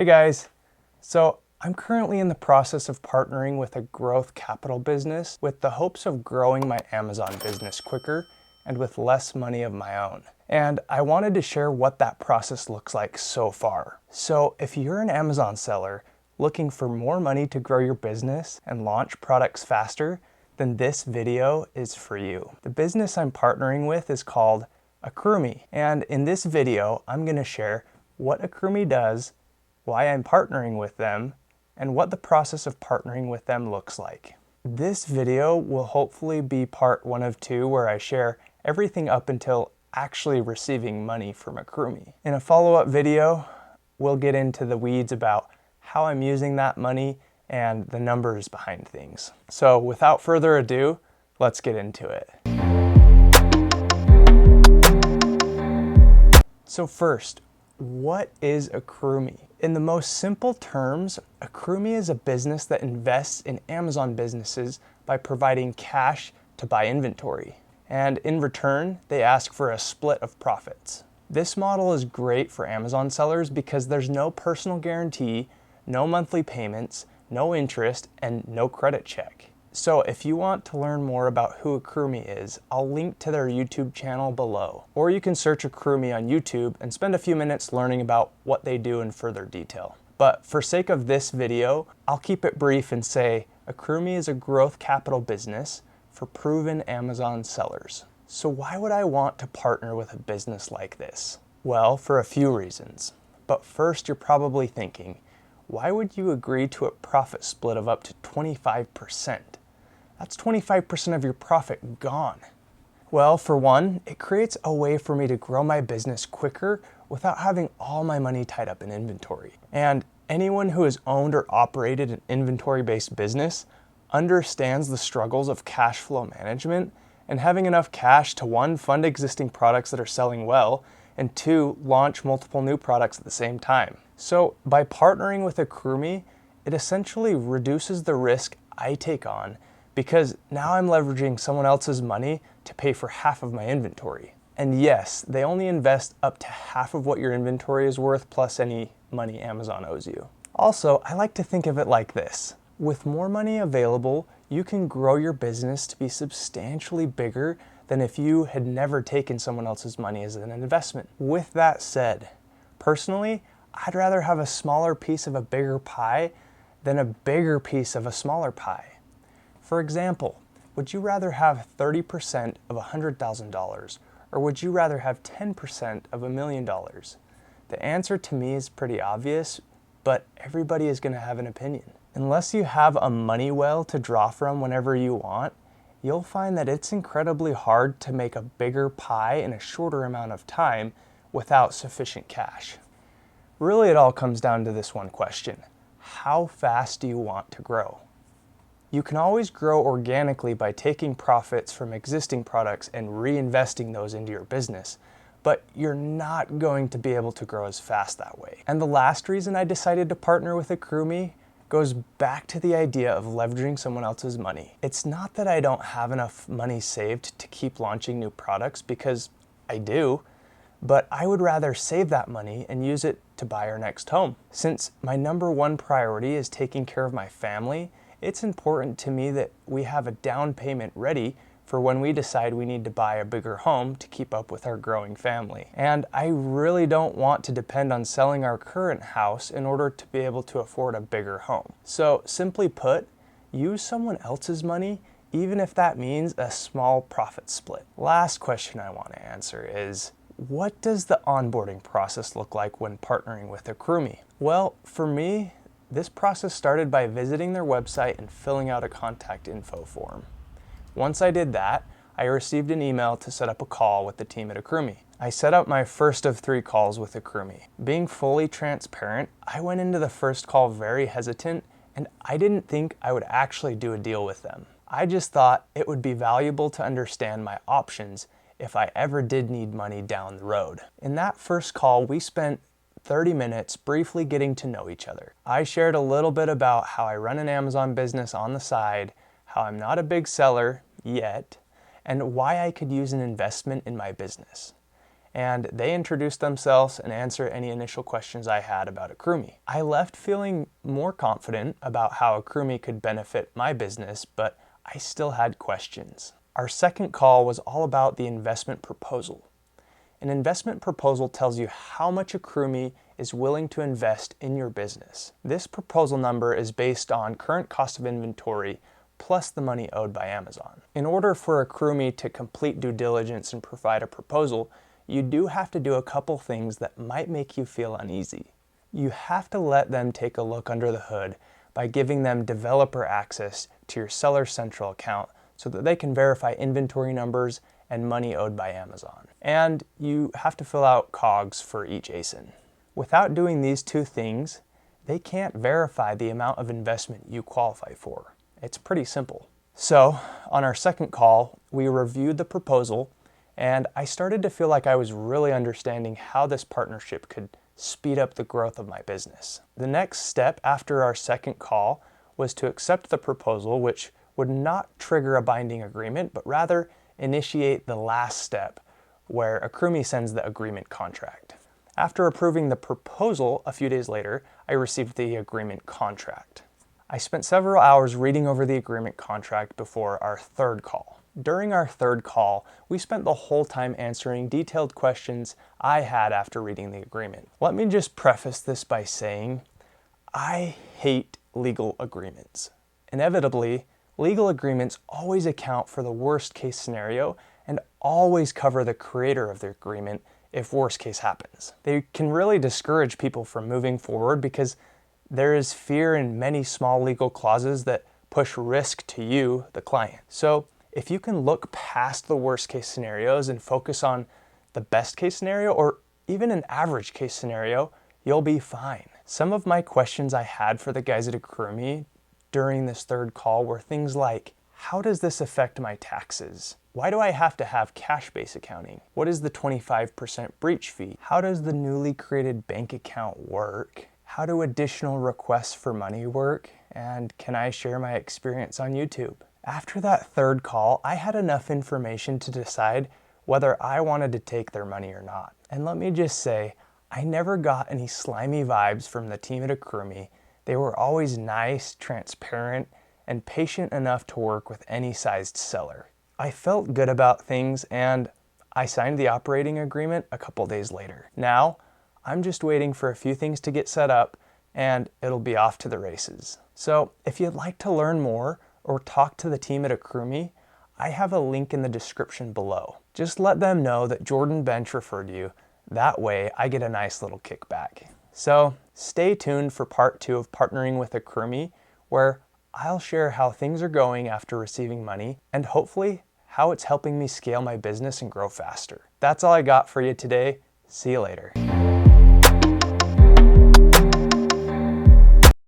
Hey guys, so I'm currently in the process of partnering with a growth capital business with the hopes of growing my Amazon business quicker and with less money of my own. And I wanted to share what that process looks like so far. So if you're an Amazon seller looking for more money to grow your business and launch products faster, then this video is for you. The business I'm partnering with is called AccrueMe, and in this video I'm going to share what AccrueMe does, why I'm partnering with them, and what the process of partnering with them looks like. This video will hopefully be part 1 of 2 where I share everything up until actually receiving money from AccrueMe. In a follow-up video, we'll get into the weeds about how I'm using that money and the numbers behind things. So without further ado, let's get into it. So first, what is AccrueMe? In the most simple terms, AccrueMe is a business that invests in Amazon businesses by providing cash to buy inventory. And in return, they ask for a split of profits. This model is great for Amazon sellers because there's no personal guarantee, no monthly payments, no interest, and no credit check. So if you want to learn more about who AccrueMe is, I'll link to their YouTube channel below. Or you can search AccrueMe on YouTube and spend a few minutes learning about what they do in further detail. But for sake of this video, I'll keep it brief and say AccrueMe is a growth capital business for proven Amazon sellers. So why would I want to partner with a business like this? Well, for a few reasons. But first, you're probably thinking, why would you agree to a profit split of up to 25%? That's 25% of your profit gone. Well, for one, it creates a way for me to grow my business quicker without having all my money tied up in inventory. And anyone who has owned or operated an inventory-based business understands the struggles of cash flow management and having enough cash to 1, fund existing products that are selling well, and 2, launch multiple new products at the same time. So by partnering with AccrueMe, it essentially reduces the risk I take on because now I'm leveraging someone else's money to pay for half of my inventory. And yes, they only invest up to half of what your inventory is worth plus any money Amazon owes you. Also, I like to think of it like this. With more money available, you can grow your business to be substantially bigger than if you had never taken someone else's money as an investment. With that said, personally, I'd rather have a smaller piece of a bigger pie than a bigger piece of a smaller pie. For example, would you rather have 30% of $100,000 or would you rather have 10% of $1 million? The answer to me is pretty obvious, but everybody is going to have an opinion. Unless you have a money well to draw from whenever you want, you'll find that it's incredibly hard to make a bigger pie in a shorter amount of time without sufficient cash. Really, it all comes down to this one question. How fast do you want to grow? You can always grow organically by taking profits from existing products and reinvesting those into your business, but you're not going to be able to grow as fast that way. And the last reason I decided to partner with AccrueMe goes back to the idea of leveraging someone else's money. It's not that I don't have enough money saved to keep launching new products, because I do, but I would rather save that money and use it to buy our next home. Since my number 1 priority is taking care of my family, it's important to me that we have a down payment ready for when we decide we need to buy a bigger home to keep up with our growing family. And I really don't want to depend on selling our current house in order to be able to afford a bigger home. So simply put, use someone else's money, even if that means a small profit split. Last question I want to answer is, what does the onboarding process look like when partnering with AccrueMe? Well, for me, this process started by visiting their website and filling out a contact info form. Once I did that, I received an email to set up a call with the team at AccrueMe. I set up my first of 3 calls with AccrueMe. Being fully transparent, I went into the first call very hesitant, and I didn't think I would actually do a deal with them. I just thought it would be valuable to understand my options if I ever did need money down the road. In that first call, we spent 30 minutes briefly getting to know each other. I shared a little bit about how I run an Amazon business on the side, how I'm not a big seller yet, and why I could use an investment in my business. and they introduced themselves and answered any initial questions I had about AccrueMe. I left feeling more confident about how AccrueMe could benefit my business, but I still had questions. Our second call was all about the investment proposal. An investment proposal tells you how much AccrueMe is willing to invest in your business. This proposal number is based on current cost of inventory plus the money owed by Amazon. In order for AccrueMe to complete due diligence and provide a proposal, you do have to do a couple things that might make you feel uneasy. You have to let them take a look under the hood by giving them developer access to your Seller Central account so that they can verify inventory numbers and money owed by Amazon. And you have to fill out COGS for each ASIN. Without doing these two things, they can't verify the amount of investment you qualify for. It's pretty simple. So, on our second call, we reviewed the proposal, and I started to feel like I was really understanding how this partnership could speed up the growth of my business. The next step after our second call was to accept the proposal, which would not trigger a binding agreement, but rather initiate the last step, where AccrueMe sends the agreement contract. After approving the proposal a few days later, I received the agreement contract. I spent several hours reading over the agreement contract before our third call. During our third call, we spent the whole time answering detailed questions I had after reading the agreement. Let me just preface this by saying, I hate legal agreements. Inevitably, legal agreements always account for the worst case scenario and always cover the creator of the agreement if worst case happens. They can really discourage people from moving forward because there is fear in many small legal clauses that push risk to you, the client. So if you can look past the worst case scenarios and focus on the best case scenario or even an average case scenario, you'll be fine. Some of my questions I had for the guys at AccrueMe during this third call were things like, how does this affect my taxes? Why do I have to have cash-based accounting? What is the 25% breach fee? How does the newly created bank account work? How do additional requests for money work? And can I share my experience on YouTube? After that third call, I had enough information to decide whether I wanted to take their money or not. And let me just say, I never got any slimy vibes from the team at AccrueMe. They were always nice, transparent, and patient enough to work with any sized seller. I felt good about things, and I signed the operating agreement a couple days later. Now, I'm just waiting for a few things to get set up, and it'll be off to the races. So, if you'd like to learn more or talk to the team at AccrueMe, I have a link in the description below. Just let them know that Jordan Bench referred you. That way, I get a nice little kickback. So stay tuned for part 2 of partnering with AccrueMe, where I'll share how things are going after receiving money and hopefully how it's helping me scale my business and grow faster. That's all I got for you today. See you later.